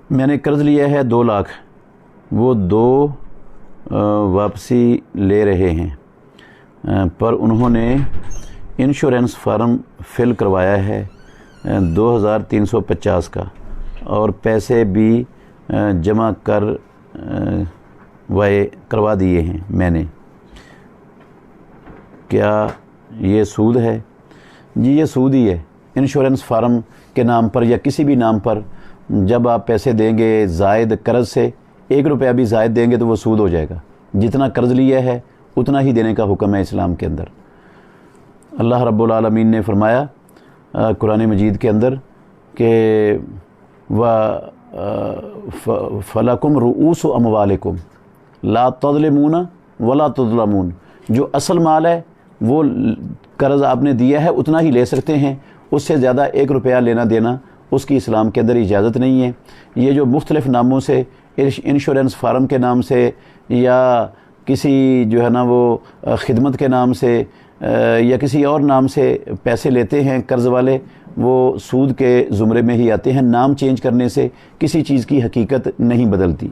میں نے قرض لیا ہے 2 لاکھ، وہ 2 واپسی لے رہے ہیں، پر انہوں نے انشورنس فارم فل کروایا ہے 2350 کا، اور پیسے بھی جمع کروا دیے ہیں میں نے، کیا یہ سود ہے؟ جی یہ سود ہی ہے۔ انشورنس فارم کے نام پر یا کسی بھی نام پر جب آپ پیسے دیں گے زائد قرض سے، 1 روپیہ بھی زائد دیں گے تو وہ سود ہو جائے گا۔ جتنا قرض لیا ہے اتنا ہی دینے کا حکم ہے اسلام کے اندر۔ اللہ رب العالمین نے فرمایا قرآن مجید کے اندر کہ فَلَكُمْ رُؤُوسُ أَمْوَالِكُمْ لَا تَظْلِمُونَ وَلَا تُظْلَمُونَ، جو اصل مال ہے وہ قرض آپ نے دیا ہے اتنا ہی لے سکتے ہیں، اس سے زیادہ 1 روپیہ لینا دینا اس کی اسلام کے اندر اجازت نہیں ہے۔ یہ جو مختلف ناموں سے انشورنس فارم کے نام سے یا کسی جو ہے نا وہ خدمت کے نام سے یا کسی اور نام سے پیسے لیتے ہیں قرض والے، وہ سود کے زمرے میں ہی آتے ہیں۔ نام چینج کرنے سے کسی چیز کی حقیقت نہیں بدلتی۔